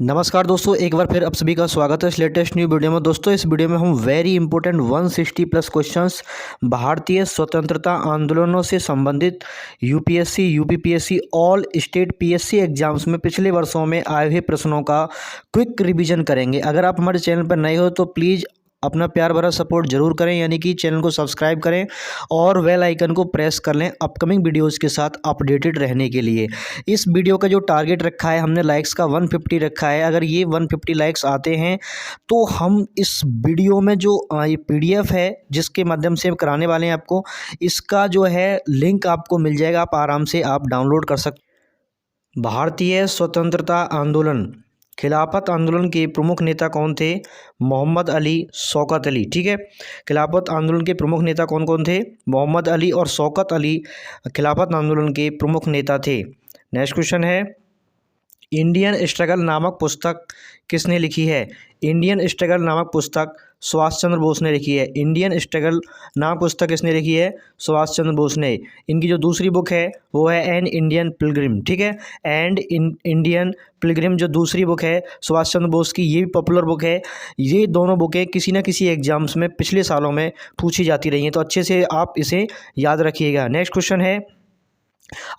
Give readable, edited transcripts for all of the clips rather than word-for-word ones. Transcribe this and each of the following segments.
नमस्कार दोस्तों, एक बार फिर आप सभी का स्वागत है इस लेटेस्ट न्यू वीडियो में। दोस्तों इस वीडियो में हम वेरी इंपॉर्टेंट 160 प्लस क्वेश्चंस भारतीय स्वतंत्रता आंदोलनों से संबंधित UPSC, UPPSC, all state PSC exams में पिछले वर्षों में आए हुए प्रश्नों का क्विक रिवीजन करेंगे। अगर आप हमारे चैनल पर नए हो तो प्लीज़ अपना प्यार भरा सपोर्ट जरूर करें, यानी कि चैनल को सब्सक्राइब करें और बेल आइकन को प्रेस कर लें अपकमिंग वीडियोस के साथ अपडेटेड रहने के लिए। इस वीडियो का जो टारगेट रखा है हमने लाइक्स का 150 रखा है। अगर ये 150 लाइक्स आते हैं तो हम इस वीडियो में जो ये पीडीएफ है जिसके माध्यम से कराने वाले हैं आपको, इसका जो है लिंक आपको मिल जाएगा, आप आराम से आप डाउनलोड कर सकते। भारतीय स्वतंत्रता आंदोलन, खिलाफत आंदोलन के प्रमुख नेता कौन थे? मोहम्मद अली, शौकत अली। ठीक है, खिलाफत आंदोलन के प्रमुख नेता कौन कौन थे? मोहम्मद अली और शौकत अली खिलाफत आंदोलन के प्रमुख नेता थे। नेक्स्ट क्वेश्चन है, इंडियन स्ट्रगल नामक पुस्तक किसने लिखी है? इंडियन स्ट्रगल नामक पुस्तक सुभाष चंद्र बोस ने लिखी है। इंडियन स्ट्रगल नामक पुस्तक किसने लिखी है? सुभाष चंद्र बोस ने। इनकी जो दूसरी बुक है वो है एन इंडियन पिलग्रिम। ठीक है, एंड इंडियन पिलग्रिम जो दूसरी बुक है सुभाष चंद्र बोस की, ये भी पॉपुलर बुक है। ये दोनों बुकें किसी न किसी एग्जाम्स में पिछले सालों में पूछी जाती रही हैं, तो अच्छे से आप इसे याद रखिएगा। नेक्स्ट क्वेश्चन है,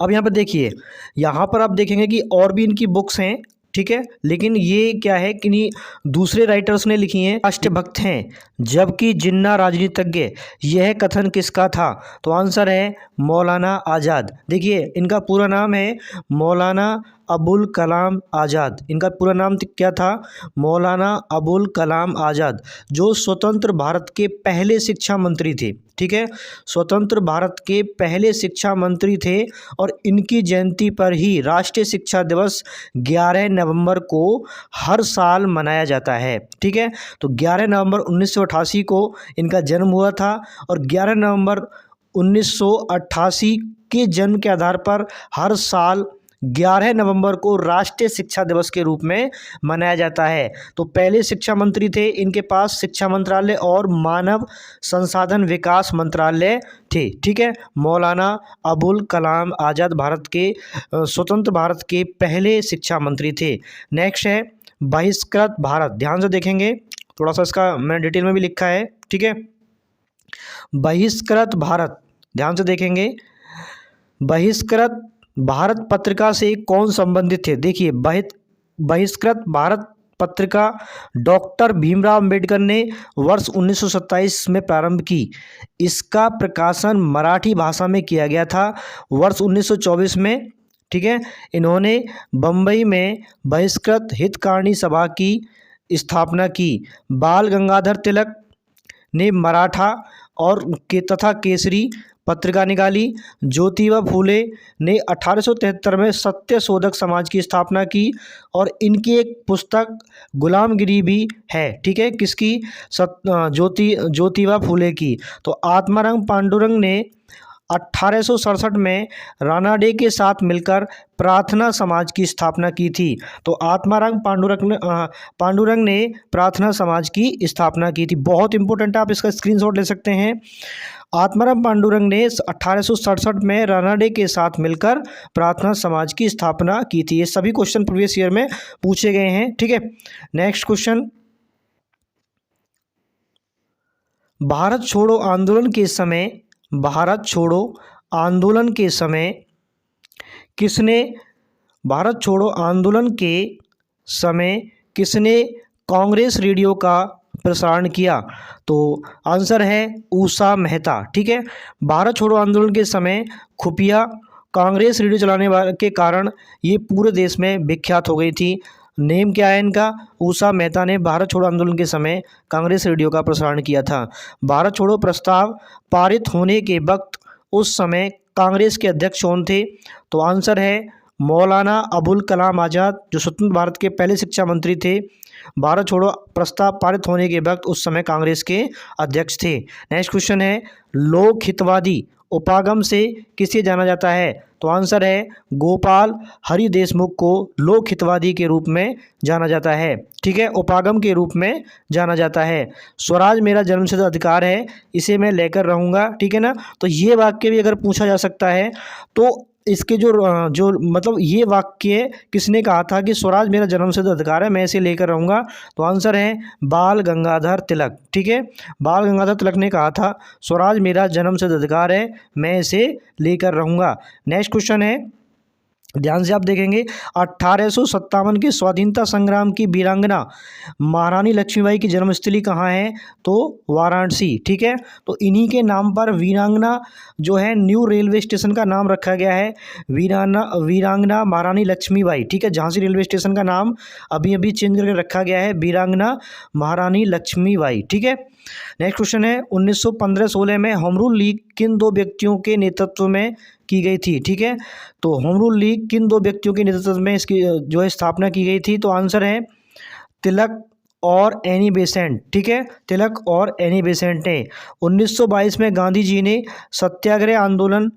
अब यहाँ पर देखिए, यहाँ पर आप देखेंगे कि और भी इनकी बुक्स हैं, ठीक है, लेकिन ये क्या है कि नहीं दूसरे राइटर्स ने लिखी हैं, राष्ट्रभक्त हैं जबकि जिन्ना राजनीतिज्ञ। यह कथन किसका था? तो आंसर है मौलाना आज़ाद। देखिए इनका पूरा नाम है मौलाना अबुल कलाम आज़ाद। इनका पूरा नाम क्या था? मौलाना अबुल कलाम आज़ाद, जो स्वतंत्र भारत के पहले शिक्षा मंत्री थे। ठीक है, स्वतंत्र भारत के पहले शिक्षा मंत्री थे और इनकी जयंती पर ही राष्ट्रीय शिक्षा दिवस 11 नवंबर को हर साल मनाया जाता है। ठीक है, तो 11 नवंबर 1988 को इनका जन्म हुआ था और 11 नवंबर 1988 के जन्म के आधार पर हर साल 11 नवंबर को राष्ट्रीय शिक्षा दिवस के रूप में मनाया जाता है। तो पहले शिक्षा मंत्री थे, इनके पास शिक्षा मंत्रालय और मानव संसाधन विकास मंत्रालय थे। ठीक है, मौलाना अबुल कलाम आज़ाद भारत के स्वतंत्र भारत के पहले शिक्षा मंत्री थे। नेक्स्ट है बहिष्कृत भारत। ध्यान से देखेंगे, थोड़ा सा इसका मैंने डिटेल में भी लिखा है। ठीक है, बहिष्कृत भारत, ध्यान से देखेंगे, बहिष्कृत भारत पत्रिका से कौन संबंधित थे? देखिए बहिष्कृत भारत पत्रिका डॉक्टर भीमराव अंबेडकर ने वर्ष 1927 में प्रारंभ की। इसका प्रकाशन मराठी भाषा में किया गया था वर्ष 1924 में। ठीक है, इन्होंने बम्बई में बहिष्कृत हितकारिणी सभा की स्थापना की। बाल गंगाधर तिलक ने मराठा और तथा केसरी पत्रिका निकाली। ज्योतिबा फूले ने 1873 में सत्य शोधक समाज की स्थापना की और इनकी एक पुस्तक गुलामगिरी भी है। ठीक है, किसकी? ज्योतिबा फूले की। तो आत्माराम पांडुरंग ने 1867 में रानाडे के साथ मिलकर प्रार्थना समाज की स्थापना की थी। तो आत्माराम पांडुरंग ने प्रार्थना समाज की स्थापना की थी। बहुत इंपॉर्टेंट, आप इसका स्क्रीनशॉट ले सकते हैं। आत्माराम पांडुरंग ने 1867 में रानाडे के साथ मिलकर प्रार्थना समाज की स्थापना की थी। ये सभी क्वेश्चन प्रीवियस ईयर में पूछे गए हैं। ठीक है, नेक्स्ट क्वेश्चन, भारत छोड़ो आंदोलन के समय, भारत छोड़ो आंदोलन के समय किसने, भारत छोड़ो आंदोलन के समय किसने कांग्रेस रेडियो का प्रसारण किया? तो आंसर है उषा मेहता। ठीक है, भारत छोड़ो आंदोलन के समय खुफिया कांग्रेस रेडियो चलाने वाले के कारण ये पूरे देश में विख्यात हो गई थी। नेम क्या है इनका? उषा मेहता ने भारत छोड़ो आंदोलन के समय कांग्रेस रेडियो का प्रसारण किया था। भारत छोड़ो प्रस्ताव पारित होने के वक्त उस समय कांग्रेस के अध्यक्ष कौन थे? तो आंसर है मौलाना अबुल कलाम आज़ाद, जो स्वतंत्र भारत के पहले शिक्षा मंत्री थे। भारत छोड़ो प्रस्ताव पारित होने के वक्त उस समय कांग्रेस के अध्यक्ष थे। नेक्स्ट क्वेश्चन है, लोक हितवादी उपागम से किसे जाना जाता है? तो आंसर है गोपाल हरि देशमुख को लोक हितवादी के रूप में जाना जाता है। ठीक है, उपागम के रूप में जाना जाता है। स्वराज मेरा जन्मसिद्ध अधिकार है, इसे मैं लेकर रहूँगा। ठीक है ना, तो ये वाक्य भी अगर पूछा जा सकता है तो इसके जो मतलब ये वाक्य किसने कहा था कि स्वराज मेरा जन्मसिद्ध अधिकार है, मैं इसे लेकर रहूँगा? तो आंसर है बाल गंगाधर तिलक। ठीक है, बाल गंगाधर तिलक ने कहा था स्वराज मेरा जन्मसिद्ध अधिकार है, मैं इसे लेकर रहूँगा। नेक्स्ट क्वेश्चन है, ध्यान से आप देखेंगे, 1857 के स्वाधीनता संग्राम की वीरांगना महारानी लक्ष्मीबाई की जन्मस्थली कहाँ है? तो वाराणसी। ठीक है, तो इन्हीं के नाम पर वीरांगना जो है न्यू रेलवे स्टेशन का नाम रखा गया है, वीरांगना महारानी लक्ष्मीबाई। ठीक है, झांसी रेलवे स्टेशन का नाम अभी अभी चेंज करके रखा गया है वीरांगना महारानी लक्ष्मीबाई। ठीक है, नेक्स्ट क्वेश्चन है, 1915-16 में होम रूल लीग किन दो व्यक्तियों के नेतृत्व में की गई थी? ठीक है, तो होम रूल लीग किन दो व्यक्तियों के नेतृत्व में इसकी जो है स्थापना की गई थी? तो आंसर है तिलक और एनी बेसेंट। ठीक है, तिलक और एनी बेसेंट ने। 1922 में गांधी जी ने सत्याग्रह आंदोलन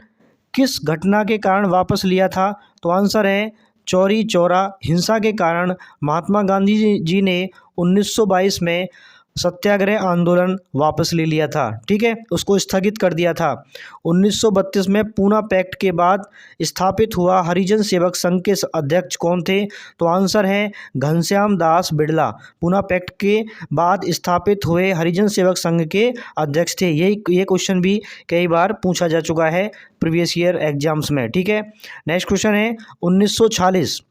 किस घटना के कारण वापस लिया था? तो आंसर है चौरी चौरा हिंसा के कारण महात्मा गांधी जी ने 1922 में सत्याग्रह आंदोलन वापस ले लिया था। ठीक है, उसको स्थगित कर दिया था। 1932 में पूना पैक्ट के बाद स्थापित हुआ हरिजन सेवक संघ के अध्यक्ष कौन थे? तो आंसर है घनश्याम दास बिड़ला। पूना पैक्ट के बाद स्थापित हुए हरिजन सेवक संघ के अध्यक्ष थे। ये क्वेश्चन भी कई बार पूछा जा चुका है प्रीवियस ईयर एग्जाम्स में। ठीक है, नेक्स्ट क्वेश्चन है 1946।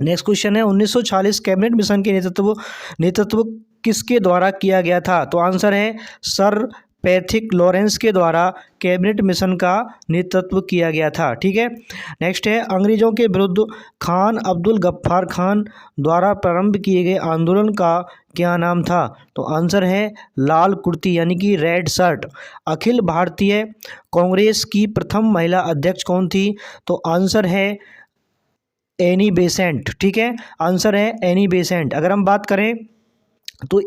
नेक्स्ट क्वेश्चन है 1946 कैबिनेट मिशन के नेतृत्व किसके द्वारा किया गया था? तो आंसर है सर पैथिक लॉरेंस के द्वारा कैबिनेट मिशन का नेतृत्व किया गया था। ठीक है, नेक्स्ट है अंग्रेजों के विरुद्ध खान अब्दुल गफ्फार खान द्वारा प्रारंभ किए गए आंदोलन का क्या नाम था? तो आंसर है लाल कुर्ती यानी कि रेड शर्ट। अखिल भारतीय कांग्रेस की प्रथम महिला अध्यक्ष कौन थी? तो आंसर है एनी बेसेंट। ठीक है, आंसर है एनी बेसेंट। अगर हम बात करें तो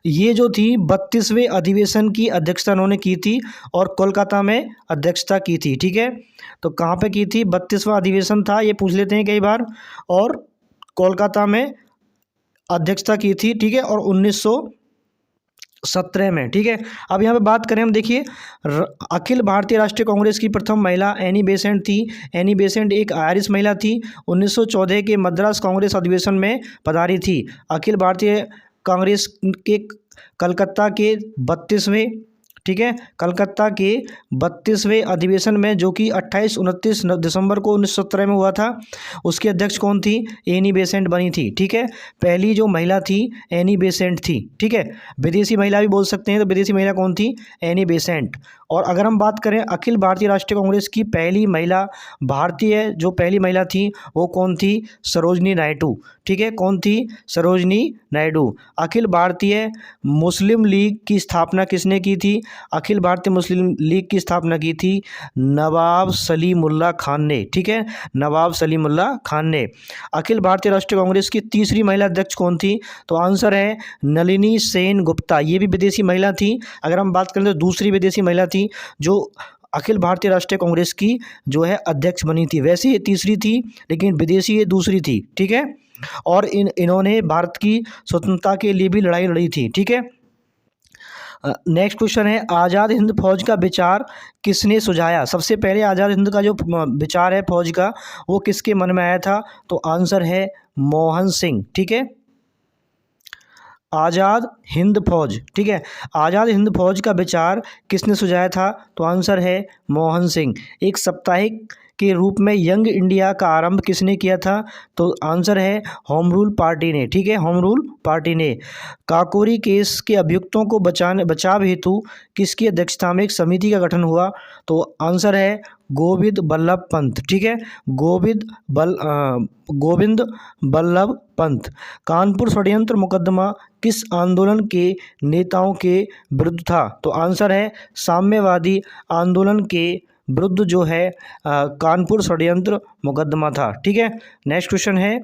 ये जो थी 32वें अधिवेशन की अध्यक्षता उन्होंने की थी और कोलकाता में अध्यक्षता की थी। ठीक है, तो कहाँ पे की थी? 32वां अधिवेशन था, ये पूछ लेते हैं कई बार, और कोलकाता में अध्यक्षता की थी। ठीक है, और 1917 में। ठीक है, अब यहाँ पे बात करें हम, देखिए अखिल भारतीय राष्ट्रीय कांग्रेस की प्रथम महिला एनी बेसेंट थी। एनी बेसेंट एक आयरिश महिला थी। 1914 के मद्रास कांग्रेस अधिवेशन में पधारी थी। अखिल भारतीय कांग्रेस के कलकत्ता के 32वें, ठीक है, कलकत्ता के 32वें अधिवेशन में, जो कि 28-29 दिसंबर को 1917 में हुआ था, उसकी अध्यक्ष कौन थी? एनी बेसेंट बनी थी। ठीक है, पहली जो महिला थी एनी बेसेंट थी। ठीक है, विदेशी महिला भी बोल सकते हैं, तो विदेशी महिला कौन थी? Annie Besant. और अगर हम बात करें अखिल भारतीय राष्ट्रीय कांग्रेस की पहली महिला, भारतीय जो पहली महिला थी वो कौन थी? सरोजनी नायडू। ठीक है, कौन थी? सरोजनी नायडू। अखिल भारतीय मुस्लिम लीग की स्थापना किसने की थी? अखिल भारतीय मुस्लिम लीग की स्थापना की थी नवाब सलीमुल्लाह खान ने। ठीक है, नवाब सलीमुल्लाह खान ने। अखिल भारतीय राष्ट्रीय कांग्रेस की तीसरी महिला अध्यक्ष कौन थी? तो आंसर है नलिनी सेन गुप्ता। ये भी विदेशी महिला थी। अगर हम बात करें तो दूसरी विदेशी महिला थी जो अखिल भारतीय राष्ट्रीय कांग्रेस की जो है अध्यक्ष बनी थी। वैसे ये तीसरी थी लेकिन विदेशी ये दूसरी थी। ठीक है, और इन्होंने भारत की स्वतंत्रता के लिए भी लड़ाई लड़ी थी। ठीक है, नेक्स्ट क्वेश्चन है आज़ाद हिंद फौज का विचार किसने सुझाया? सबसे पहले आज़ाद हिंद का जो विचार है फौज का, वो किसके मन में आया था? तो आंसर है मोहन सिंह। ठीक है, आज़ाद हिंद फौज। ठीक है, आज़ाद हिंद फौज का विचार किसने सुझाया था? तो आंसर है मोहन सिंह। एक साप्ताहिक के रूप में यंग इंडिया का आरंभ किसने किया था? तो आंसर है होम रूल पार्टी ने। ठीक है, होम रूल पार्टी ने। काकोरी केस के अभियुक्तों को बचाव हेतु किसकी अध्यक्षता में एक समिति का गठन हुआ? तो आंसर है गोविंद बल्लभ पंत। ठीक है, गोविंद बल्लभ पंत। कानपुर षड्यंत्र मुकदमा किस आंदोलन के नेताओं के विरुद्ध था? तो आंसर है साम्यवादी आंदोलन के विरुद्ध जो है कानपुर षड्यंत्र मुकदमा था। ठीक है, नेक्स्ट क्वेश्चन है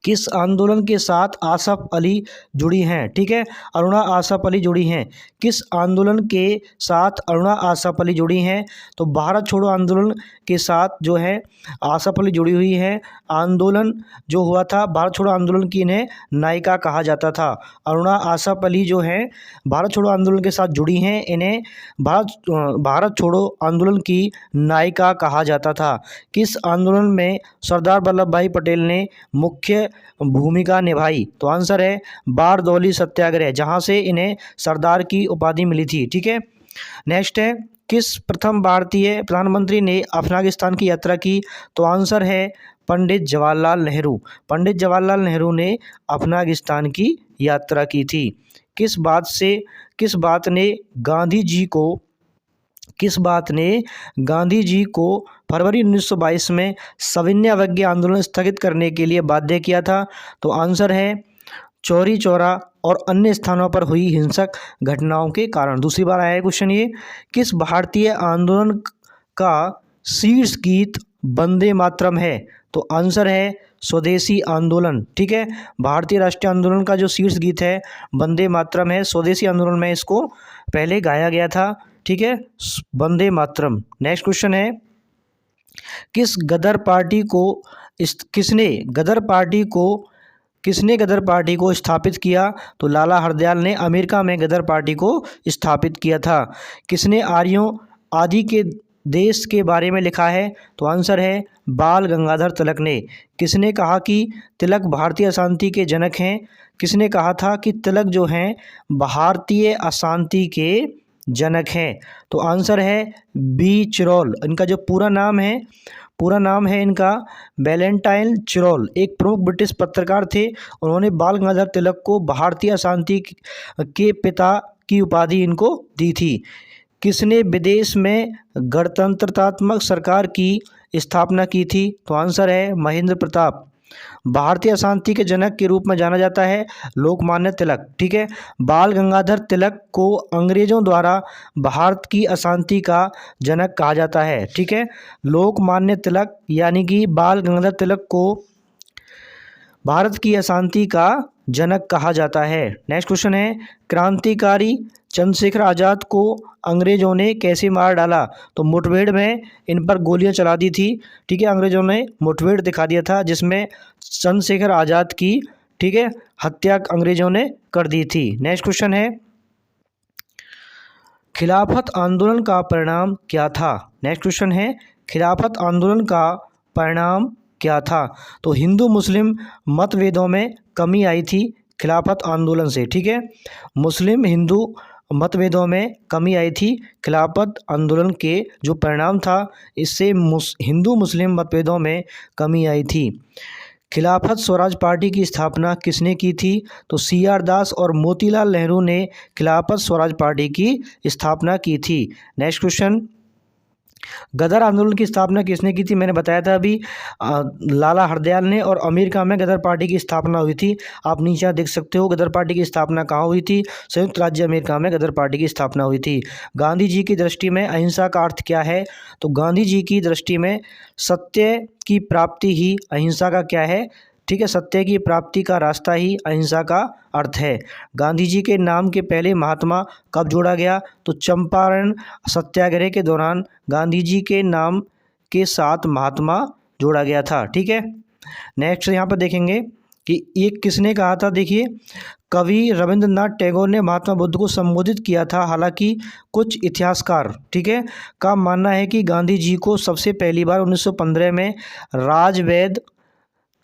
किस आंदोलन के साथ आसफ अली जुड़ी हैं? ठीक है, अरुणा आसफ अली जुड़ी हैं। किस आंदोलन के साथ अरुणा आसफ अली जुड़ी हैं? तो भारत छोड़ो आंदोलन के साथ जो है आसफ अली जुड़ी हुई है। आंदोलन जो हुआ था भारत छोड़ो आंदोलन की इन्हें नायिका कहा जाता था। अरुणा आसफ अली जो हैं भारत छोड़ो आंदोलन के साथ जुड़ी हैं, इन्हें भारत छोड़ो आंदोलन की नायिका कहा जाता था। किस आंदोलन में सरदार वल्लभ भाई पटेल ने मुख्य भूमिका निभाई? तो आंसर है बारदौली सत्याग्रह, जहां से इन्हें सरदार की उपाधि मिली थी। ठीक है, नेक्स्ट है किस प्रथम भारतीय प्रधानमंत्री ने अफगानिस्तान की यात्रा की? तो आंसर है पंडित जवाहरलाल नेहरू। पंडित जवाहरलाल नेहरू ने अफगानिस्तान की यात्रा की थी। किस बात ने गांधी जी को फरवरी 1922 में सविनय अवज्ञा आंदोलन स्थगित करने के लिए बाध्य किया था? तो आंसर है चौरी चौरा और अन्य स्थानों पर हुई हिंसक घटनाओं के कारण। दूसरी बार आया है क्वेश्चन ये, किस भारतीय आंदोलन का शीर्ष गीत वंदे मातरम है? तो आंसर है स्वदेशी आंदोलन। ठीक है, भारतीय राष्ट्रीय आंदोलन का जो शीर्ष गीत है वंदे मातरम है। स्वदेशी आंदोलन में इसको पहले गाया गया था। ठीक है, वंदे मातरम। नेक्स्ट क्वेश्चन है किसने गदर पार्टी को स्थापित किया? तो लाला हरदयाल ने अमेरिका में गदर पार्टी को स्थापित किया था। किसने आर्यों आदि के देश के बारे में लिखा है? तो आंसर है बाल गंगाधर तिलक ने। किसने कहा कि तिलक भारतीय अशांति के जनक हैं? किसने कहा था कि तिलक जो हैं भारतीय अशांति के जनक हैं? तो आंसर है बी चिरोल। इनका जो पूरा नाम है इनका वैलेंटाइन चिरोल, एक प्रमुख ब्रिटिश पत्रकार थे। उन्होंने बाल गंगाधर तिलक को भारतीय अशांति के पिता की उपाधि इनको दी थी। किसने विदेश में गणतंत्रात्मक सरकार की स्थापना की थी? तो आंसर है महेंद्र प्रताप। भारतीय अशांति के जनक के रूप में जाना जाता है लोकमान्य तिलक। ठीक है, बाल गंगाधर तिलक को अंग्रेजों द्वारा भारत की अशांति का जनक कहा जाता है। ठीक है, लोकमान्य तिलक यानी कि बाल गंगाधर तिलक को भारत की अशांति का जनक कहा जाता है। नेक्स्ट क्वेश्चन है क्रांतिकारी चंद्रशेखर आज़ाद को अंग्रेजों ने कैसे मार डाला? तो मुठभेड़ में इन पर गोलियां चला दी थी। ठीक है, अंग्रेजों ने मुठभेड़ दिखा दिया था जिसमें चंद्रशेखर आज़ाद की ठीक है हत्या अंग्रेजों ने कर दी थी। नेक्स्ट क्वेश्चन है खिलाफत आंदोलन का परिणाम क्या था? नेक्स्ट क्वेश्चन है खिलाफत आंदोलन का परिणाम क्या था? तो हिंदू मुस्लिम मतभेदों में कमी आई थी खिलाफत आंदोलन से। ठीक है, मुस्लिम हिंदू मतभेदों में कमी आई थी खिलाफत आंदोलन के जो परिणाम था इससे हिंदू मुस्लिम मतभेदों में कमी आई थी। खिलाफत स्वराज पार्टी की स्थापना किसने की थी? तो CR दास और मोतीलाल नेहरू ने खिलाफत स्वराज पार्टी की स्थापना की थी। नेक्स्ट क्वेश्चन गदर आंदोलन की स्थापना किसने की थी? मैंने बताया था अभी लाला हरदयाल ने, और अमेरिका में गदर पार्टी की स्थापना हुई थी। आप नीचे देख सकते हो गदर पार्टी की स्थापना कहाँ हुई थी? संयुक्त राज्य अमेरिका में गदर पार्टी की स्थापना हुई थी। गांधी जी की दृष्टि में अहिंसा का अर्थ क्या है? तो गांधी जी की दृष्टि में सत्य की प्राप्ति ही अहिंसा का क्या है? ठीक है, सत्य की प्राप्ति का रास्ता ही अहिंसा का अर्थ है। गांधी जी के नाम के पहले महात्मा कब जोड़ा गया? तो चंपारण सत्याग्रह के दौरान गांधी जी के नाम के साथ महात्मा जोड़ा गया था। ठीक है, नेक्स्ट यहाँ पर देखेंगे कि ये किसने कहा था। देखिए, कवि रविंद्रनाथ टैगोर ने महात्मा बुद्ध को संबोधित किया था। हालांकि कुछ इतिहासकार ठीक है का मानना है कि गांधी जी को सबसे पहली बार 1915 में राजवैद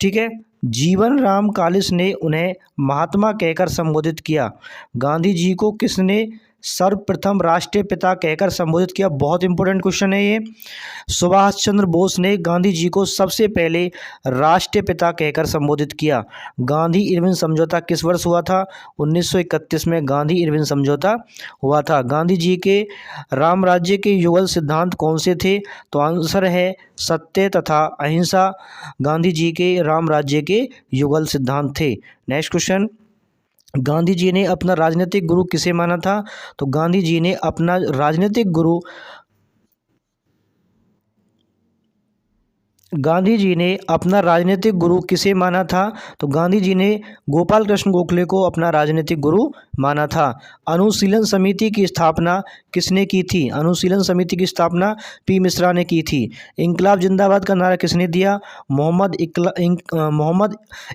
ठीक है जीवन राम कालिस ने उन्हें महात्मा कहकर संबोधित किया। गांधी जी को किसने सर्वप्रथम राष्ट्रीय पिता कहकर संबोधित किया? बहुत इंपॉर्टेंट क्वेश्चन है ये। सुभाष चंद्र बोस ने गांधी जी को सबसे पहले राष्ट्रीय पिता कहकर संबोधित किया। गांधी इरविन समझौता किस वर्ष हुआ था? 1931 में गांधी इरविन समझौता हुआ था। गांधी जी के राम राज्य के युगल सिद्धांत कौन से थे? तो आंसर है सत्य तथा अहिंसा गांधी जी के राम राज्य के युगल सिद्धांत थे। नेक्स्ट क्वेश्चन गांधी जी ने अपना राजनीतिक गुरु किसे माना था? तो गांधी जी ने अपना राजनीतिक गुरु गांधी जी ने अपना राजनीतिक गुरु किसे माना था? तो गांधी जी ने गोपाल कृष्ण गोखले को अपना राजनीतिक गुरु माना था। अनुशीलन समिति की स्थापना किसने की थी? अनुशीलन समिति की स्थापना पी मिश्रा ने की थी। इंकलाब जिंदाबाद का नारा किसने दिया? मोहम्मद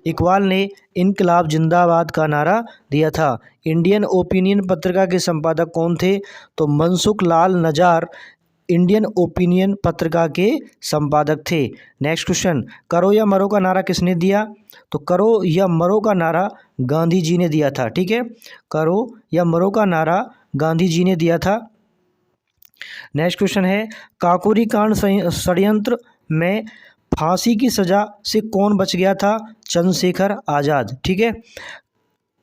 इकबाल ने इंकलाब जिंदाबाद का नारा दिया था। इंडियन ओपिनियन पत्रिका के संपादक कौन थे? तो मनसुख लाल नजार इंडियन ओपिनियन पत्रिका के संपादक थे। नेक्स्ट क्वेश्चन, करो या मरो का नारा किसने दिया? तो करो या मरो का नारा गांधी जी ने दिया था। ठीक है, करो या मरो का नारा गांधी जी ने दिया था। नेक्स्ट क्वेश्चन है, काकोरी कांड षड्यंत्र में फांसी की सजा से कौन बच गया था? चंद्रशेखर आजाद। ठीक है,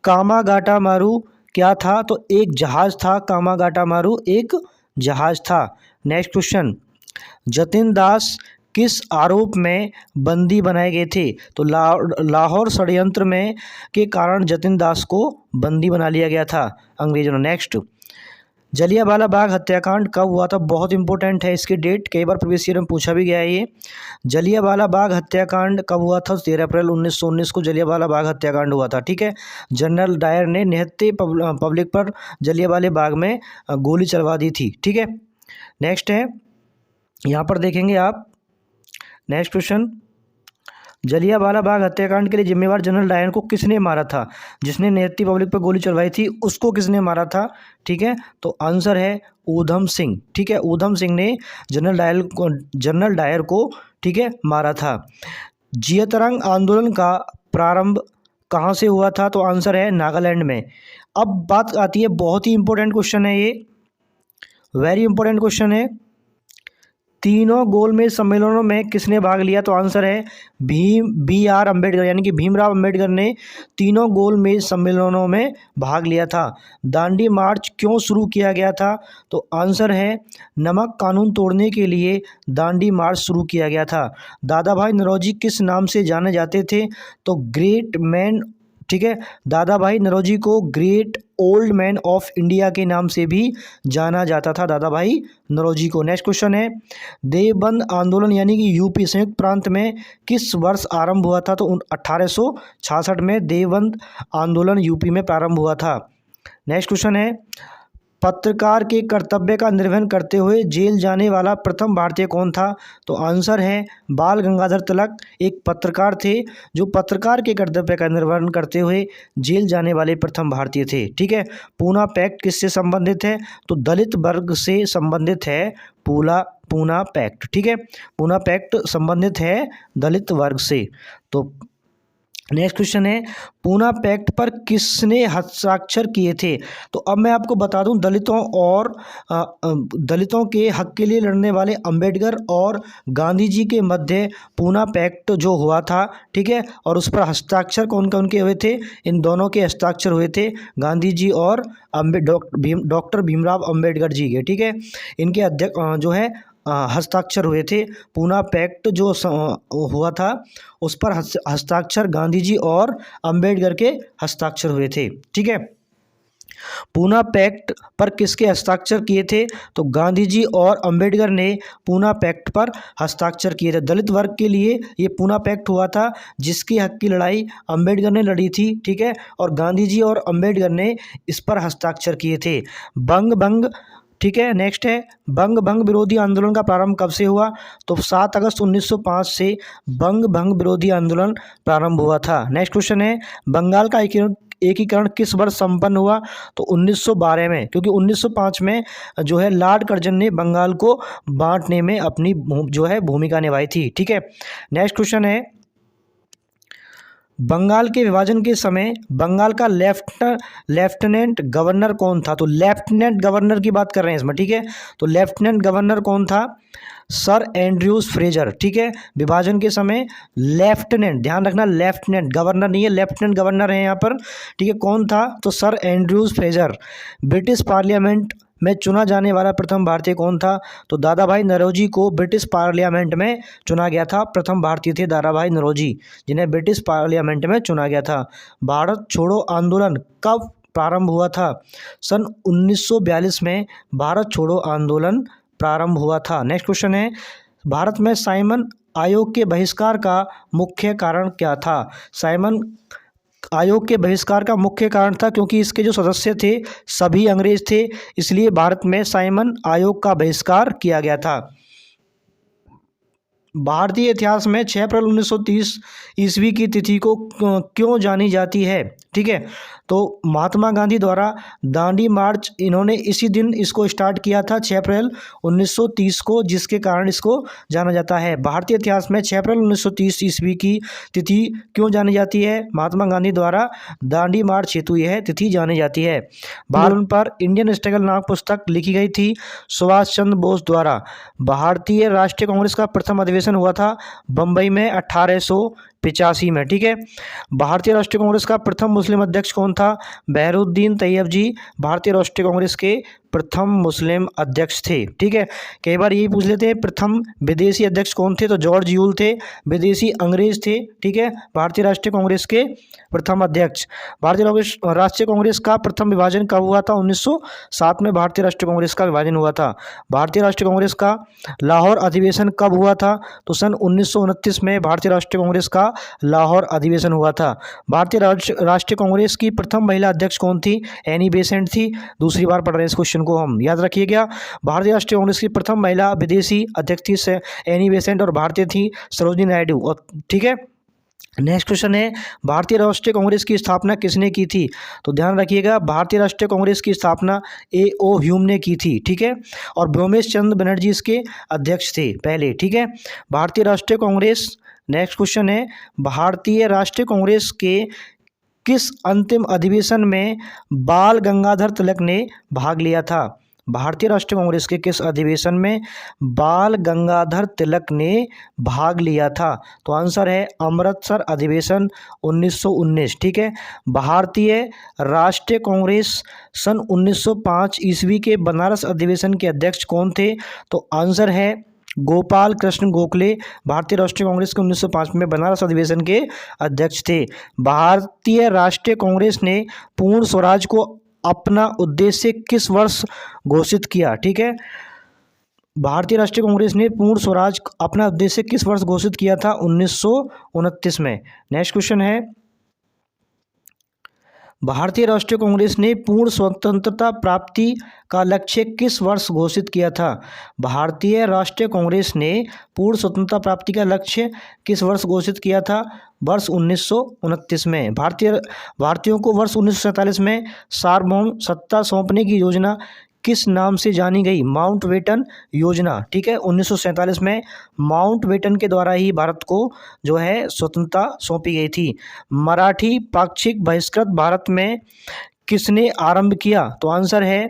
कामागाटा मारू क्या था? तो एक जहाज था। कामागाटा मारू एक जहाज था। नेक्स्ट क्वेश्चन, जतिन दास किस आरोप में बंदी बनाए गए थे? तो लाहौर षड्यंत्र में के कारण जतिन दास को बंदी बना लिया गया था अंग्रेजों ने। नेक्स्ट, जलियांवाला बाग हत्याकांड कब हुआ था? बहुत इंपॉर्टेंट है इसकी डेट, कई बार प्रीवियस ईयर में पूछा भी गया है ये। जलियांवाला बाग हत्याकांड कब हुआ था? 13 अप्रैल 1919 को जलियांवाला बाग हत्याकांड हुआ था। ठीक है, जनरल डायर ने निहत्थे पब्लिक पर जलियांवाला बाग में गोली चलवा दी थी। ठीक है, नेक्स्ट है, यहाँ पर देखेंगे आप नेक्स्ट क्वेश्चन, जलियांवाला बाग हत्याकांड के लिए जिम्मेवार जनरल डायर को किसने मारा था? जिसने निहत्थी पब्लिक पर गोली चलवाई थी उसको किसने मारा था? ठीक है, तो आंसर है ऊधम सिंह। ठीक है, ऊधम सिंह ने जनरल डायर को ठीक है मारा था। जियतरंग आंदोलन का प्रारंभ कहाँ से हुआ था? तो आंसर है नागालैंड में। अब बात आती है, बहुत ही इंपॉर्टेंट क्वेश्चन है ये, वेरी इंपॉर्टेंट क्वेश्चन है, तीनों गोलमेज सम्मेलनों में किसने भाग लिया? तो आंसर है BR अम्बेडकर, यानी कि भीमराव अम्बेडकर ने तीनों गोलमेज सम्मेलनों में भाग लिया था। दांडी मार्च क्यों शुरू किया गया था? तो आंसर है नमक कानून तोड़ने के लिए दांडी मार्च शुरू किया गया था। दादा भाई नौरोजी किस नाम से जाने जाते थे? तो ग्रेट मैन। ठीक है, दादा भाई नौरोजी को great old man of India के नाम से भी जाना जाता था, दादा भाई नौरोजी को। नेक्स्ट क्वेश्चन है, देवबंद आंदोलन यानी कि यूपी संयुक्त प्रांत में किस वर्ष आरंभ हुआ था? तो 1866 में देवबंद आंदोलन यूपी में प्रारंभ हुआ था। नेक्स्ट क्वेश्चन है, पत्रकार के कर्तव्य का निर्वहन करते हुए जेल जाने वाला प्रथम भारतीय कौन था? तो आंसर है बाल गंगाधर तिलक एक पत्रकार थे जो पत्रकार के कर्तव्य का निर्वहन करते हुए जेल जाने वाले प्रथम भारतीय थे। ठीक है, पूना पैक्ट किससे संबंधित है? तो दलित वर्ग से संबंधित है पूना पैक्ट। ठीक है, पूना पैक्ट संबंधित है दलित वर्ग से। तो नेक्स्ट क्वेश्चन है, पूना पैक्ट पर किसने हस्ताक्षर किए थे? तो अब मैं आपको बता दूं, दलितों के हक के लिए लड़ने वाले अंबेडकर और गांधी जी के मध्य पूना पैक्ट जो हुआ था, ठीक है, और उस पर हस्ताक्षर कौन कौन के हुए थे? इन दोनों के हस्ताक्षर हुए थे, गांधी जी और डॉक्टर भीमराव अंबेडकर जी के। ठीक है, इनके अध्यक्ष जो है हस्ताक्षर हुए थे। पूना पैक्ट जो हुआ था उस पर हस्ताक्षर गांधी जी और अंबेडकर के हस्ताक्षर हुए थे। ठीक है, पूना पैक्ट पर किसके हस्ताक्षर किए थे? तो गांधी जी और अंबेडकर ने पूना पैक्ट पर हस्ताक्षर किए थे। दलित वर्ग के लिए ये पूना पैक्ट हुआ था जिसकी हक की लड़ाई अंबेडकर ने लड़ी थी। ठीक है, और गांधी जी और अंबेडकर ने इस पर हस्ताक्षर किए थे। बंग ठीक है, नेक्स्ट है, बंग विरोधी आंदोलन का प्रारंभ कब से हुआ? तो 7 अगस्त 1905 से बंग विरोधी आंदोलन प्रारंभ हुआ था। नेक्स्ट क्वेश्चन है, बंगाल का एकीकरण किस वर्ष संपन्न हुआ? तो 1912 में, क्योंकि 1905 में जो है लॉर्ड कर्जन ने बंगाल को बांटने में अपनी जो है भूमिका निभाई थी। ठीक है, नेक्स्ट क्वेश्चन है, बंगाल के विभाजन के समय बंगाल का लेफ्टिनेंट गवर्नर कौन था? तो लेफ्टिनेंट गवर्नर की बात कर रहे हैं इसमें। ठीक है, तो लेफ्टिनेंट गवर्नर कौन था? Sir Andrews Fraser. ठीक है, विभाजन के समय लेफ्टिनेंट, ध्यान रखना लेफ्टिनेंट गवर्नर नहीं है, लेफ्टिनेंट गवर्नर है यहाँ पर। ठीक है, कौन था? तो sir Andrews Fraser. British parliament में चुना जाने वाला प्रथम भारतीय कौन था? तो दादा भाई नौरोजी को ब्रिटिश पार्लियामेंट में चुना गया था। प्रथम भारतीय थे दादा भाई नौरोजी जिन्हें ब्रिटिश पार्लियामेंट में चुना गया था। भारत छोड़ो आंदोलन कब प्रारंभ हुआ था? सन 1942 में भारत छोड़ो आंदोलन प्रारंभ हुआ था। नेक्स्ट क्वेश्चन है, भारत में साइमन आयोग के बहिष्कार का मुख्य कारण क्या था? साइमन आयोग के बहिष्कार का मुख्य कारण था क्योंकि इसके जो सदस्य थे सभी अंग्रेज थे, इसलिए भारत में साइमन आयोग का बहिष्कार किया गया था। भारतीय इतिहास में 6 अप्रैल 1930 ईस्वी की तिथि को क्यों जानी जाती है? ठीक है, तो महात्मा गांधी द्वारा दांडी मार्च इन्होंने इसी दिन इसको स्टार्ट किया था 6 अप्रैल 1930 को, जिसके कारण इसको जाना जाता है। भारतीय इतिहास में 6 अप्रैल 1930 ईस्वी की तिथि क्यों जानी जाती है? महात्मा गांधी द्वारा दांडी मार्च हेतु यह तिथि जानी जाती है। भारत पर इंडियन स्ट्रगल नामक पुस्तक लिखी गई थी सुभाष चंद्र बोस द्वारा। भारतीय राष्ट्रीय कांग्रेस का प्रथम अधिवेशन हुआ था बम्बई में 1885 में। ठीक है, भारतीय राष्ट्रीय कांग्रेस का प्रथम मुस्लिम अध्यक्ष कौन था? बहरुद्दीन तैयब जी भारतीय राष्ट्रीय कांग्रेस के प्रथम मुस्लिम अध्यक्ष थे। ठीक है, कई बार यही पूछ लेते हैं प्रथम विदेशी अध्यक्ष कौन थे, तो जॉर्ज यूल थे, विदेशी अंग्रेज थे। ठीक है, भारतीय राष्ट्रीय कांग्रेस के प्रथम अध्यक्ष। भारतीय राष्ट्रीय कांग्रेस का प्रथम विभाजन कब हुआ था? 1907 में भारतीय राष्ट्रीय कांग्रेस का विभाजन हुआ था। भारतीय राष्ट्रीय कांग्रेस का लाहौर अधिवेशन कब हुआ था? तो सन 1929 में भारतीय राष्ट्रीय कांग्रेस का लाहौर अधिवेशन हुआ था। भारतीय राष्ट्रीय कांग्रेस की प्रथम महिला अध्यक्ष कौन थी? एनी बेसेंट थी। दूसरी बार पढ़ रहे हैं इस क्वेश्चन को हम, याद रखिएगा। भारतीय राष्ट्रीय कांग्रेस की प्रथम महिला विदेशी अध्यक्ष थी एनी बेसेंट और भारतीय थी सरोजिनी नायडू। और ठीक है, नेक्स्ट क्वेश्चन है भारतीय राष्ट्रीय कांग्रेस की स्थापना किसने की थी? तो ध्यान रखिएगा, भारतीय राष्ट्रीय कांग्रेस की स्थापना A.O. ह्यूम ने की थी। ठीक है, और व्योमेश चंद्र बनर्जी इसके अध्यक्ष थे पहले। ठीक है, भारतीय राष्ट्रीय कांग्रेस। नेक्स्ट क्वेश्चन है भारतीय राष्ट्रीय कांग्रेस के किस अंतिम अधिवेशन में बाल गंगाधर तिलक ने भाग लिया था? भारतीय राष्ट्रीय कांग्रेस के किस अधिवेशन में बाल गंगाधर तिलक ने भाग लिया था? तो आंसर है अमृतसर अधिवेशन 1919। ठीक है, भारतीय राष्ट्रीय कांग्रेस सन 1905 ईस्वी के बनारस अधिवेशन के अध्यक्ष कौन थे? तो आंसर है गोपाल कृष्ण गोखले भारतीय राष्ट्रीय कांग्रेस के 1905 में बनारस अधिवेशन के अध्यक्ष थे। भारतीय राष्ट्रीय कांग्रेस ने पूर्ण स्वराज को अपना उद्देश्य किस वर्ष घोषित किया? ठीक है, भारतीय राष्ट्रीय कांग्रेस ने पूर्ण स्वराज अपना उद्देश्य किस वर्ष घोषित किया था? 1929 में। नेक्स्ट क्वेश्चन है भारतीय राष्ट्रीय कांग्रेस ने पूर्ण स्वतंत्रता प्राप्ति का लक्ष्य किस वर्ष घोषित किया था? भारतीय राष्ट्रीय कांग्रेस ने पूर्ण स्वतंत्रता प्राप्ति का लक्ष्य किस वर्ष घोषित किया था? वर्ष 1929 में। भारतीयों को वर्ष 1947 में सार्वभौम सत्ता सौंपने की योजना किस नाम से जानी गई? माउंटबेटन योजना। ठीक है, 1947 में माउंटबेटन के द्वारा ही भारत को जो है स्वतंत्रता सौंपी गई थी। मराठी पाक्षिक बहिष्कृत भारत में किसने आरंभ किया? तो आंसर है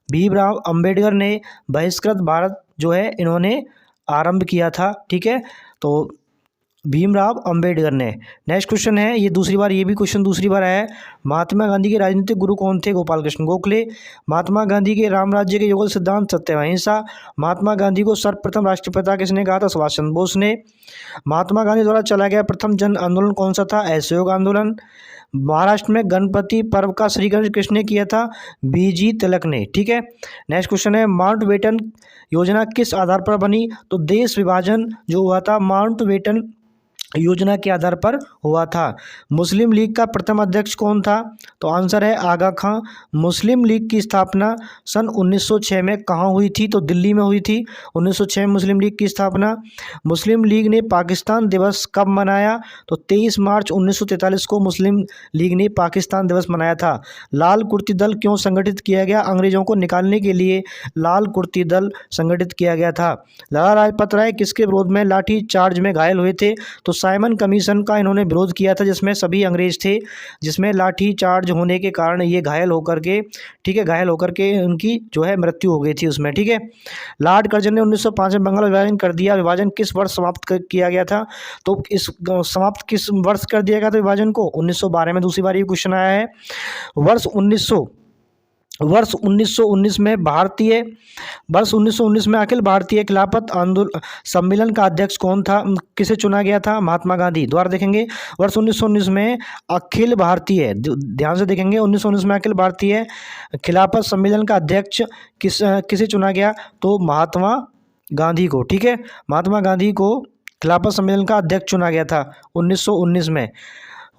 भीमराव अंबेडकर ने बहिष्कृत भारत जो है इन्होंने आरंभ किया था। ठीक है, तो भीमराव अंबेडकर ने। नेक्स्ट क्वेश्चन है, ये दूसरी बार, ये भी क्वेश्चन दूसरी बार आया है। महात्मा गांधी के राजनीतिक गुरु कौन थे? गोपाल कृष्ण गोखले। महात्मा गांधी के राम राज्य के युगल सिद्धांत सत्य अहिंसा। महात्मा गांधी को सर्वप्रथम राष्ट्रपिता किसने कहा था? सुभाष चंद्र बोस ने। महात्मा गांधी द्वारा चलाया गया प्रथम जन आंदोलन कौन सा था? असहयोग आंदोलन। महाराष्ट्र में गणपति पर्व का श्रीगणेश किसने किया था? B.G. तिलक ने। ठीक है, नेक्स्ट क्वेश्चन है माउंटबेटन योजना किस आधार पर बनी? तो देश विभाजन जो हुआ था माउंटबेटन योजना के आधार पर हुआ था। मुस्लिम लीग का प्रथम अध्यक्ष कौन था? तो आंसर है आगा खां। मुस्लिम लीग की स्थापना सन 1906 में कहाँ हुई थी? तो दिल्ली में हुई थी 1906 में मुस्लिम लीग की स्थापना। मुस्लिम लीग ने पाकिस्तान दिवस कब मनाया? तो 23 मार्च 1943 को मुस्लिम लीग ने पाकिस्तान दिवस मनाया था। लाल कुर्ती दल क्यों संगठित किया गया? अंग्रेजों को निकालने के लिए लाल कुर्ती दल संगठित किया गया था। लाला लाजपत राय किसके विरोध में लाठी चार्ज में घायल हुए थे? तो साइमन कमीशन का इन्होंने विरोध किया था, जिसमें सभी अंग्रेज थे, जिसमें लाठी चार्ज होने के कारण ये घायल होकर के, ठीक है, घायल होकर के उनकी जो है मृत्यु हो गई थी उसमें। ठीक है, लॉर्ड कर्जन ने 1905 में बंगाल विभाजन कर दिया। विभाजन किस वर्ष समाप्त किया गया था? तो इस समाप्त किस वर्ष कर दिया गया था विभाजन को? 1912 में। दूसरी बार ये क्वेश्चन आया है। वर्ष 1919 में वर्ष 1919 में अखिल भारतीय खिलाफत आंदोलन सम्मेलन का अध्यक्ष कौन था? किसे चुना गया था? महात्मा गांधी। दोबारा देखेंगे, वर्ष 1919 में अखिल भारतीय, ध्यान से देखेंगे, 1919 में अखिल भारतीय खिलाफत सम्मेलन का अध्यक्ष किसे चुना गया? तो महात्मा गांधी को। ठीक है, महात्मा गांधी को खिलाफत सम्मेलन का अध्यक्ष चुना गया था 1919 में।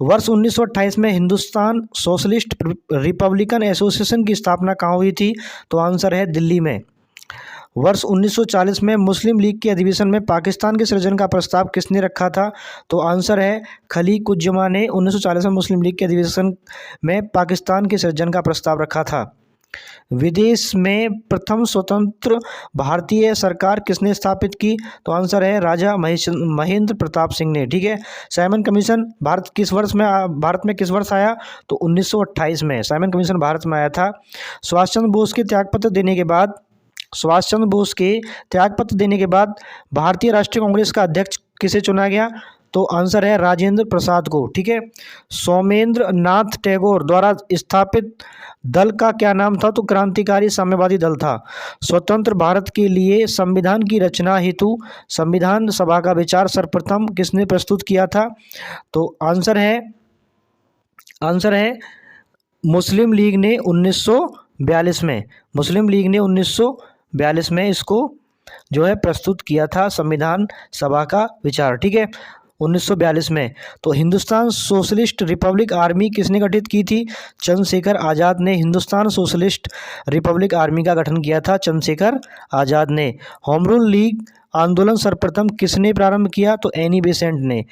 वर्ष 1928 में हिंदुस्तान सोशलिस्ट रिपब्लिकन एसोसिएशन की स्थापना कहाँ हुई थी? तो आंसर है दिल्ली में। वर्ष 1940 में मुस्लिम लीग के अधिवेशन में पाकिस्तान के सृजन का प्रस्ताव किसने रखा था? तो आंसर है खलीकुज्जमा ने 1940 में मुस्लिम लीग के अधिवेशन में पाकिस्तान के सृजन का प्रस्ताव रखा था। विदेश में प्रथम स्वतंत्र भारतीय सरकार किसने स्थापित की? तो आंसर है राजा महेंद्र प्रताप सिंह ने। ठीक है। साइमन कमीशन भारत में किस वर्ष आया? तो 1928 में साइमन कमीशन भारत में आया था। सुभाष चंद्र बोस के त्यागपत्र देने के बाद भारतीय राष्ट्रीय कांग्रेस का अध्यक्ष किसे चुना गया? तो आंसर है राजेंद्र प्रसाद को। ठीक है। सोमेंद्र नाथ टैगोर द्वारा स्थापित दल का क्या नाम था? तो क्रांतिकारी साम्यवादी दल था। स्वतंत्र भारत के लिए संविधान की रचना हेतु संविधान सभा का विचार सर्वप्रथम किसने प्रस्तुत किया था? तो आंसर है मुस्लिम लीग ने 1942 में। मुस्लिम लीग ने 1942 में इसको जो है प्रस्तुत किया था संविधान सभा का विचार। ठीक है। 1942 में। तो हिंदुस्तान सोशलिस्ट रिपब्लिक आर्मी किसने गठित की थी? चंद्रशेखर आज़ाद ने हिंदुस्तान सोशलिस्ट रिपब्लिक आर्मी का गठन किया था, चंद्रशेखर आज़ाद ने। होम रूल लीग आंदोलन सर्वप्रथम किसने प्रारंभ किया? तो एनी बेसेंट ने।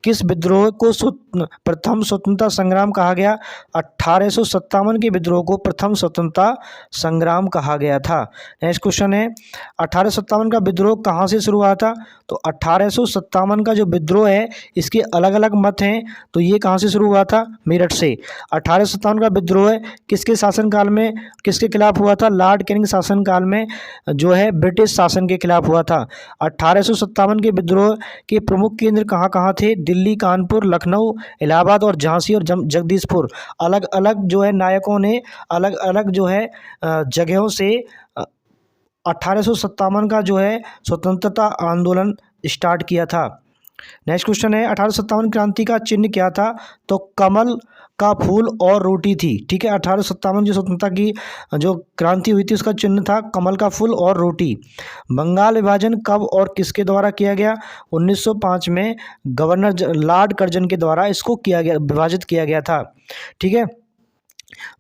किस विद्रोह को प्रथम स्वतंत्रता संग्राम कहा गया? 1857 के विद्रोह को प्रथम स्वतंत्रता संग्राम कहा गया था। नेक्स्ट क्वेश्चन है 1857 का विद्रोह कहाँ से शुरू हुआ था? तो 1857 का जो विद्रोह है इसके अलग अलग मत हैं। तो ये कहाँ से शुरू हुआ था? मेरठ से। 1857 का विद्रोह है किसके शासनकाल में, किसके खिलाफ हुआ था? लॉर्ड कैनिंग शासनकाल में जो है ब्रिटिश शासन के खिलाफ हुआ था। 1857 के विद्रोह के प्रमुख केंद्र कहाँ कहाँ थे? दिल्ली, कानपुर, लखनऊ, इलाहाबाद और झांसी और जगदीशपुर। अलग अलग जो है नायकों ने अलग अलग जो है जगहों से 1857 का जो है स्वतंत्रता आंदोलन स्टार्ट किया था। नेक्स्ट क्वेश्चन है 1857 क्रांति का चिन्ह क्या था? तो कमल का फूल और रोटी थी। ठीक है। 1857 जो स्वतंत्रता की जो क्रांति हुई थी उसका चिन्ह था कमल का फूल और रोटी। बंगाल विभाजन कब और किसके द्वारा किया गया? 1905 में गवर्नर लॉर्ड कर्जन के द्वारा इसको विभाजित किया गया था। ठीक है।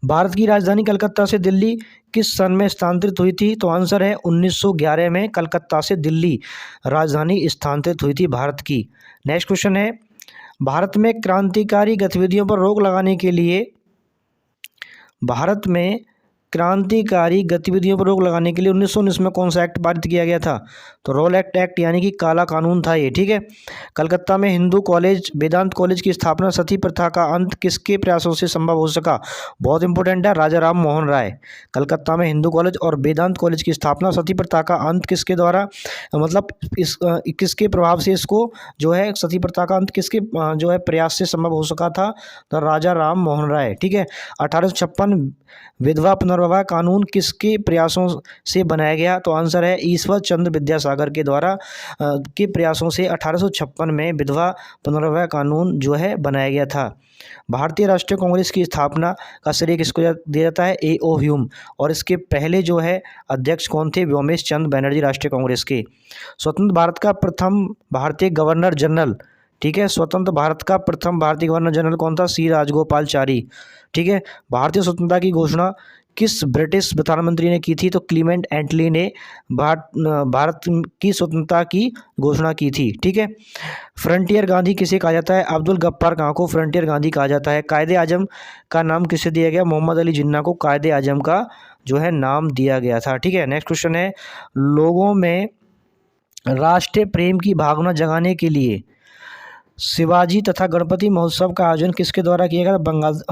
भारत की राजधानी कलकत्ता से दिल्ली किस सन में स्थानांतरित हुई थी? तो आंसर है 1911 में कलकत्ता से दिल्ली राजधानी स्थानांतरित हुई थी भारत की। नेक्स्ट क्वेश्चन है भारत में क्रांतिकारी गतिविधियों पर रोक लगाने के लिए 1919 में कौन सा एक्ट पारित किया गया था? तो रोल एक्ट यानी कि काला कानून था ये। ठीक है। कलकत्ता में हिंदू कॉलेज वेदांत कॉलेज की स्थापना सती प्रथा का अंत किसके प्रयासों से संभव हो सका? बहुत इंपॉर्टेंट है, राजा राम मोहन राय। कलकत्ता में हिंदू कॉलेज और वेदांत कॉलेज की स्थापना सती प्रथा का अंत किसके द्वारा, मतलब किसके प्रभाव से इसको जो है सती प्रथा का अंत किसके जो है प्रयास से संभव हो सका था? तो राजा राम मोहन राय। ठीक है। 1856 विधवा पुनर्विवाह कानून किसके प्रयासों से बनाया गया? तो आंसर है ईश्वर चंद्र विद्यासागर के द्वारा के प्रयासों से 1856 में विधवा पुनर्विवाह कानून जो है बनाया गया था। भारतीय राष्ट्रीय कांग्रेस की स्थापना का श्रेय किसको दिया जाता है? A.O. ह्यूम। और इसके पहले जो है अध्यक्ष कौन थे? व्योमेश चंद्र बनर्जी राष्ट्रीय कांग्रेस के। स्वतंत्र भारत का प्रथम भारतीय गवर्नर जनरल, ठीक है, स्वतंत्र भारत का प्रथम भारतीय गवर्नर जनरल कौन था? सी राजगोपालचारी। ठीक है। भारतीय स्वतंत्रता की घोषणा किस ब्रिटिश प्रधानमंत्री ने की थी? तो क्लीमेंट एटली ने भारत की स्वतंत्रता की घोषणा की थी। ठीक है। फ्रंटियर गांधी किसे कहा जाता है? अब्दुल गफ्फार खां को फ्रंटियर गांधी कहा जाता है। कायदे आजम का नाम किसे दिया गया? मोहम्मद अली जिन्ना को कायदे आजम का जो है नाम दिया गया था। ठीक है। नेक्स्ट क्वेश्चन है लोगों में राष्ट्रीय प्रेम की भावना जगाने के लिए शिवाजी तथा गणपति महोत्सव का आयोजन किसके द्वारा किया गया?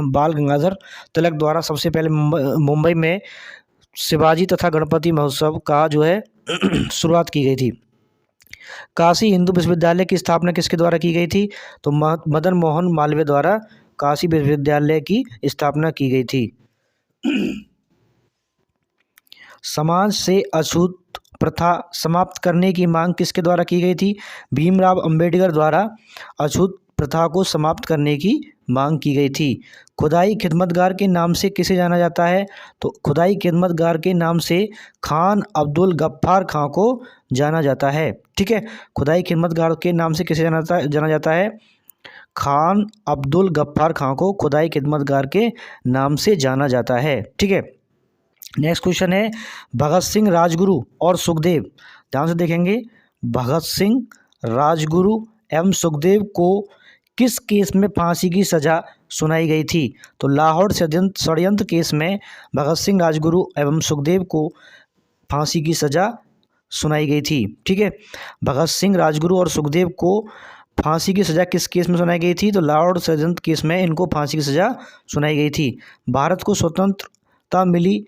बाल गंगाधर तिलक द्वारा सबसे पहले मुंबई में शिवाजी तथा गणपति महोत्सव का जो है शुरुआत की गई थी। काशी हिंदू विश्वविद्यालय की स्थापना किसके द्वारा की गई थी? तो मदन मोहन मालवीय द्वारा काशी विश्वविद्यालय की स्थापना की गई थी। समाज से अछूत प्रथा समाप्त करने की मांग किसके द्वारा की गई थी? भीमराव अंबेडकर द्वारा अछूत प्रथा को समाप्त करने की मांग की गई थी। खुदाई खिदमतगार के नाम से किसे जाना जाता है? तो खुदाई खिदमतगार के नाम से खान अब्दुल गफ्फार खां को जाना जाता है। ठीक है, खुदाई खिदमतगार के नाम से किसे जाना जाता है? खान अब्दुल गफ्फार खां को खुदाई खिदमतगार के नाम से जाना जाता है। ठीक है, नेक्स्ट क्वेश्चन है भगत सिंह, राजगुरु और सुखदेव, ध्यान से देखेंगे, भगत सिंह, राजगुरु एवं सुखदेव को किस केस में फांसी की सजा सुनाई गई थी? तो लाहौर षड्यंत्र केस में भगत सिंह, राजगुरु एवं सुखदेव को फांसी की सजा सुनाई गई थी। ठीक है, भगत सिंह, राजगुरु और सुखदेव को फांसी की सजा किस केस में सुनाई गई थी? तो लाहौर षड्यंत्र केस में इनको फांसी की सजा सुनाई गई थी। भारत को स्वतंत्रता मिली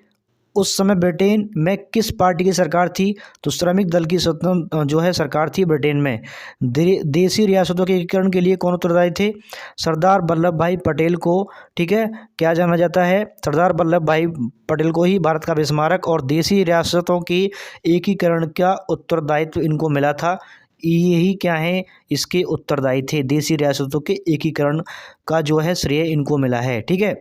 उस समय ब्रिटेन में किस पार्टी की सरकार थी? तो श्रमिक दल की स्वतंत्र जो है सरकार थी ब्रिटेन में। देशी रियासतों के एकीकरण के लिए कौन उत्तरदायी थे? सरदार वल्लभ भाई पटेल को, ठीक है, क्या जाना जाता है? सरदार वल्लभ भाई पटेल को ही भारत का अभिस्मारक और देशी रियासतों की एकीकरण का उत्तरदायित्व इनको मिला था। यही क्या है, इसके उत्तरदायी थे। देशी रियासतों के एकीकरण का जो है श्रेय इनको मिला है। ठीक है,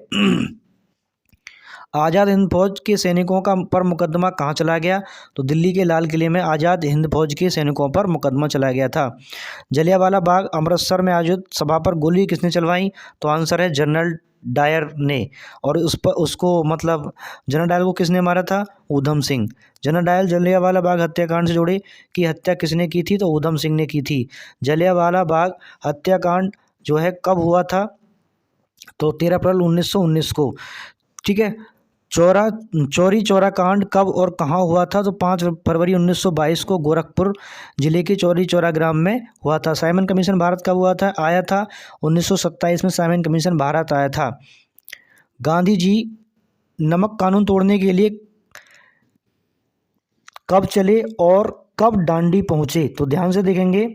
आज़ाद हिंद फौज के सैनिकों का पर मुकदमा कहाँ चला गया? तो दिल्ली के लाल किले में आज़ाद हिंद फौज के सैनिकों पर मुकदमा चला गया था। जलियांवाला बाग अमृतसर में आयोजित सभा पर गोली किसने चलवाई? तो आंसर है जनरल डायर ने। और उसको मतलब जनरल डायर को किसने मारा था? ऊधम सिंह। जनरल डायर जलियांवाला बाग हत्याकांड से जुड़े कि हत्या किसने की थी? तो ऊधम सिंह ने की थी। जलियांवाला बाग हत्याकांड जो है कब हुआ था? तो 13 अप्रैल 1919 को। ठीक है, चौरी चौरा कांड कब और कहाँ हुआ था? तो 5 फरवरी 1922 को गोरखपुर जिले के चौरी चौरा ग्राम में हुआ था। साइमन कमीशन भारत कब हुआ था? आया था 1927 में साइमन कमीशन भारत आया था। गांधी जी नमक कानून तोड़ने के लिए कब चले और कब डांडी पहुंचे? तो ध्यान से देखेंगे,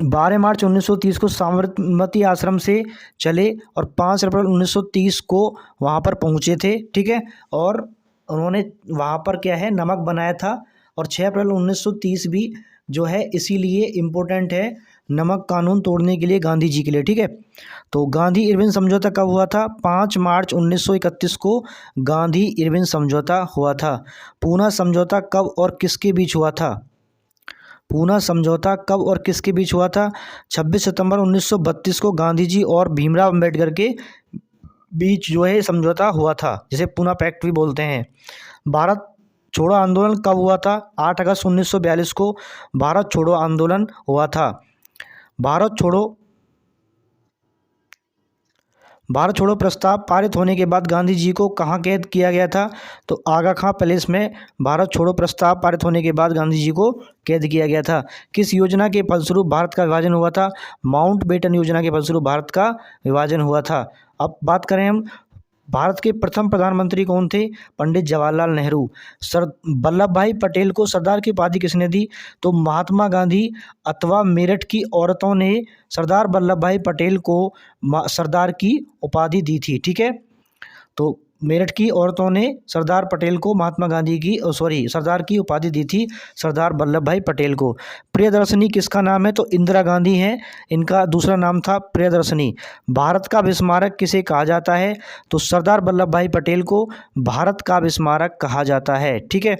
12 मार्च 1930 को साबरमती आश्रम से चले और 5 अप्रैल 1930 को वहाँ पर पहुँचे थे। ठीक है, और उन्होंने वहाँ पर क्या है, नमक बनाया था। और 6 अप्रैल 1930 भी जो है इसीलिए इम्पोर्टेंट है, नमक कानून तोड़ने के लिए गांधी जी के लिए। ठीक है, तो गांधी इरविन समझौता कब हुआ था? 5 मार्च 1931 को गांधी इरविन समझौता हुआ था। पूना समझौता कब और किसके बीच हुआ था? पूना समझौता कब और किसके बीच हुआ था? 26 सितंबर 1932 को गांधी जी और भीमराव अंबेडकर के बीच जो है समझौता हुआ था, जिसे पूना पैक्ट भी बोलते हैं। भारत छोड़ो आंदोलन कब हुआ था? 8 अगस्त 1942 को भारत छोड़ो आंदोलन हुआ था। भारत छोड़ो प्रस्ताव पारित होने के बाद गांधी जी को कहाँ कैद किया गया था? तो आगा खां पैलेस में भारत छोड़ो प्रस्ताव पारित होने के बाद गांधी जी को कैद किया गया था। किस योजना के फलस्वरूप भारत का विभाजन हुआ था? माउंटबेटन योजना के फलस्वरूप भारत का विभाजन हुआ था। अब बात करें हम, भारत के प्रथम प्रधानमंत्री कौन थे? पंडित जवाहरलाल नेहरू। सर वल्लभ भाई पटेल को सरदार की उपाधि किसने दी? तो महात्मा गांधी अथवा मेरठ की औरतों ने सरदार वल्लभ भाई पटेल को सरदार की उपाधि दी थी। ठीक है, तो मेरठ की औरतों ने सरदार पटेल को सरदार की उपाधि दी थी, सरदार वल्लभ भाई पटेल को। प्रियदर्शनी किसका नाम है? तो इंदिरा गांधी हैं, इनका दूसरा नाम था प्रियदर्शनी। भारत का अभिस्मारक किसे कहा जाता है? तो सरदार वल्लभ भाई पटेल को भारत का अभिस्मारक कहा जाता है। ठीक है,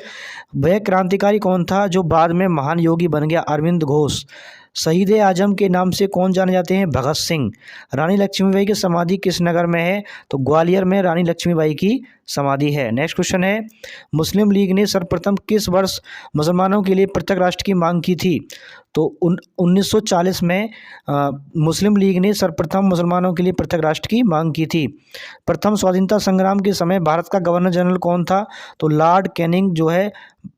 वह क्रांतिकारी कौन था जो बाद में महान योगी बन गया? अरविंद घोष। शहीद आजम के नाम से कौन जाने जाते हैं? भगत सिंह। रानी लक्ष्मीबाई की समाधि किस नगर में है? तो ग्वालियर में रानी लक्ष्मीबाई की समाधि है। नेक्स्ट क्वेश्चन है, मुस्लिम लीग ने सर्वप्रथम किस वर्ष मुसलमानों के लिए पृथक राष्ट्र की मांग की थी? तो 1940 में मुस्लिम लीग ने सर्वप्रथम मुसलमानों के लिए पृथक राष्ट्र की मांग की थी। प्रथम स्वाधीनता संग्राम के समय भारत का गवर्नर जनरल कौन था? तो लॉर्ड कैनिंग जो है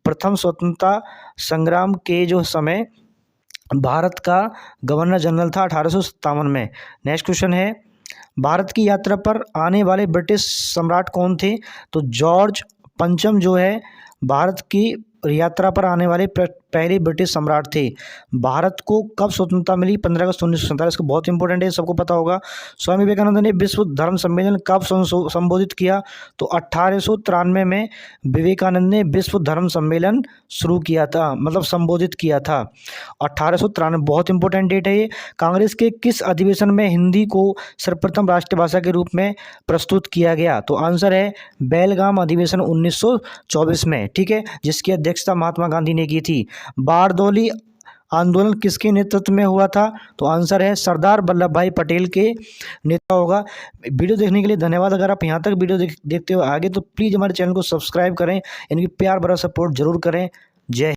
प्रथम स्वतंत्रता संग्राम के जो समय भारत का गवर्नर जनरल था 1857 में। नेक्स्ट क्वेश्चन है, भारत की यात्रा पर आने वाले ब्रिटिश सम्राट कौन थे? तो जॉर्ज पंचम जो है भारत की यात्रा पर आने वाले पहले ब्रिटिश सम्राट थे? भारत को कब स्वतंत्रता मिली? 15 अगस्त 1947 को, बहुत इंपॉर्टेंट है, सबको पता होगा। स्वामी विवेकानंद ने विश्व धर्म सम्मेलन कब संबोधित किया? तो 1893 में विवेकानंद ने विश्व धर्म सम्मेलन शुरू किया था, मतलब संबोधित किया था 1893, बहुत इंपॉर्टेंट डेट है ये। कांग्रेस के किस अधिवेशन में हिंदी को सर्वप्रथम राष्ट्रभाषा के रूप में प्रस्तुत किया गया? तो आंसर है बेलगाम अधिवेशन 1924 में, ठीक है, जिसकी अध्यक्षता महात्मा गांधी ने की थी। बारदौली आंदोलन किसके नेतृत्व में हुआ था? तो आंसर है सरदार वल्लभ भाई पटेल के नेता होगा। वीडियो देखने के लिए धन्यवाद। अगर आप यहाँ तक वीडियो देखते हो आगे तो प्लीज़ हमारे चैनल को सब्सक्राइब करें, इनकी प्यार भरा सपोर्ट जरूर करें। जय